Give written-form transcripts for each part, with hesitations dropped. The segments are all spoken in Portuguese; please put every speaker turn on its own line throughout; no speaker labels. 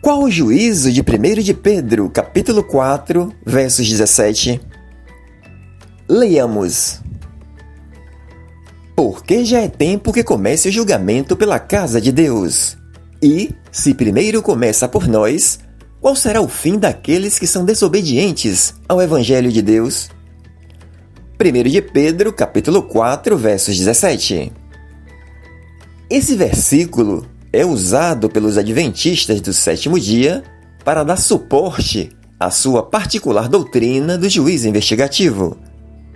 Qual o juízo de 1 de Pedro, capítulo 4, versos 17? Leiamos. Porque já é tempo que comece o julgamento pela casa de Deus. E, se primeiro começa por nós, qual será o fim daqueles que são desobedientes ao Evangelho de Deus? 1 de Pedro, capítulo 4, versos 17. Esse versículo é usado pelos adventistas do sétimo dia para dar suporte à sua particular doutrina do juízo investigativo,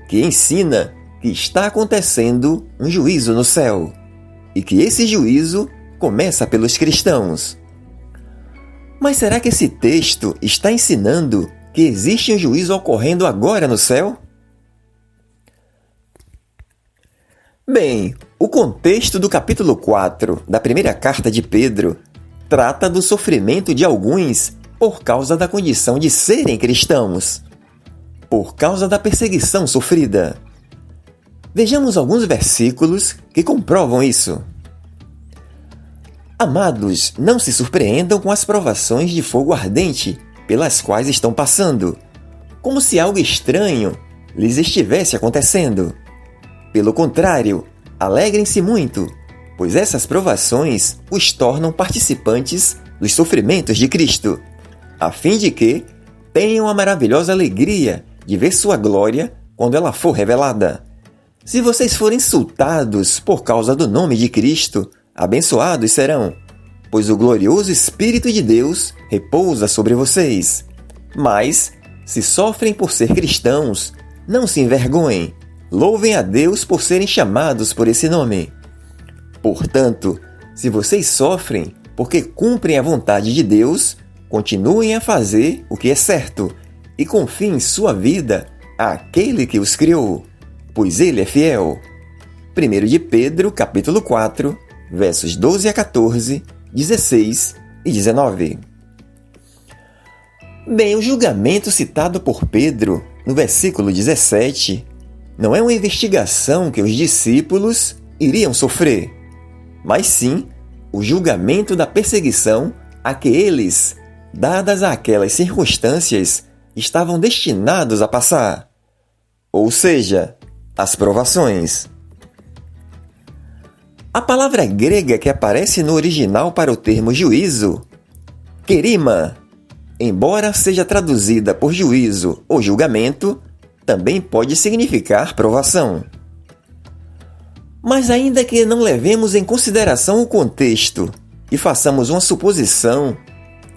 que ensina que está acontecendo um juízo no céu e que esse juízo começa pelos cristãos. Mas será que esse texto está ensinando que existe um juízo ocorrendo agora no céu? Bem, o contexto do capítulo 4 da primeira carta de Pedro trata do sofrimento de alguns por causa da condição de serem cristãos, por causa da perseguição sofrida. Vejamos alguns versículos que comprovam isso. Amados, não se surpreendam com as provações de fogo ardente pelas quais estão passando, como se algo estranho lhes estivesse acontecendo. Pelo contrário, alegrem-se muito, pois essas provações os tornam participantes dos sofrimentos de Cristo, a fim de que tenham a maravilhosa alegria de ver sua glória quando ela for revelada. Se vocês forem insultados por causa do nome de Cristo, abençoados serão, pois o glorioso Espírito de Deus repousa sobre vocês. Mas, se sofrem por ser cristãos, não se envergonhem. Louvem a Deus por serem chamados por esse nome. Portanto, se vocês sofrem porque cumprem a vontade de Deus, continuem a fazer o que é certo e confiem sua vida àquele que os criou, pois Ele é fiel. 1 de Pedro, capítulo 4, versos 12 a 14, 16 e 19. Bem, o julgamento citado por Pedro no versículo 17 não é uma investigação que os discípulos iriam sofrer, mas sim o julgamento da perseguição a que eles, dadas aquelas circunstâncias, estavam destinados a passar, ou seja, as provações. A palavra grega que aparece no original para o termo juízo, kerima, embora seja traduzida por juízo ou julgamento, também pode significar provação. Mas ainda que não levemos em consideração o contexto e façamos uma suposição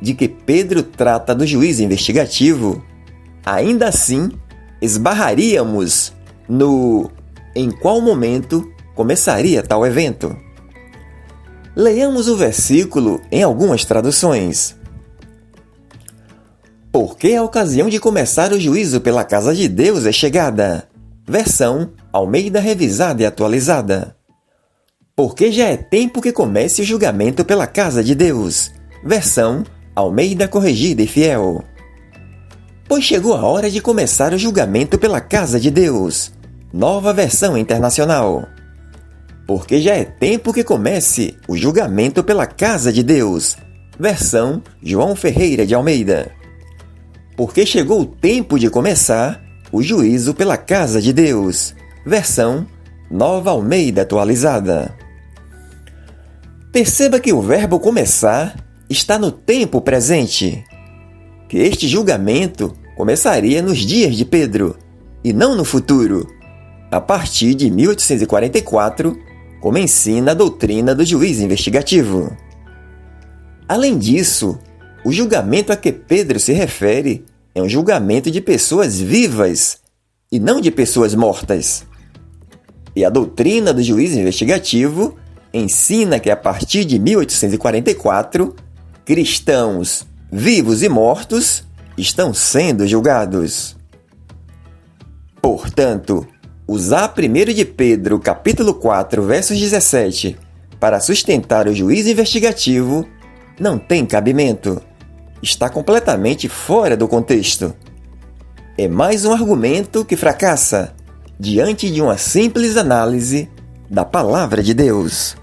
de que Pedro trata do juízo investigativo, ainda assim esbarraríamos no em qual momento começaria tal evento. Leiamos o versículo em algumas traduções. Porque a ocasião de começar o juízo pela casa de Deus é chegada. Versão Almeida revisada e atualizada. Porque já é tempo que comece o julgamento pela casa de Deus. Versão Almeida corrigida e fiel. Pois chegou a hora de começar o julgamento pela casa de Deus. Nova versão internacional. Porque já é tempo que comece o julgamento pela casa de Deus. Versão João Ferreira de Almeida. Porque chegou o tempo de começar o juízo pela casa de Deus. Versão Nova Almeida atualizada. Perceba que o verbo começar está no tempo presente, que este julgamento começaria nos dias de Pedro, e não no futuro, a partir de 1844, como ensina a doutrina do juízo investigativo. Além disso, o julgamento a que Pedro se refere é um julgamento de pessoas vivas e não de pessoas mortas. E a doutrina do juízo investigativo ensina que a partir de 1844, cristãos vivos e mortos estão sendo julgados. Portanto, usar 1 de Pedro, capítulo 4, versos 17, para sustentar o juízo investigativo não tem cabimento. Está completamente fora do contexto. É mais um argumento que fracassa diante de uma simples análise da Palavra de Deus.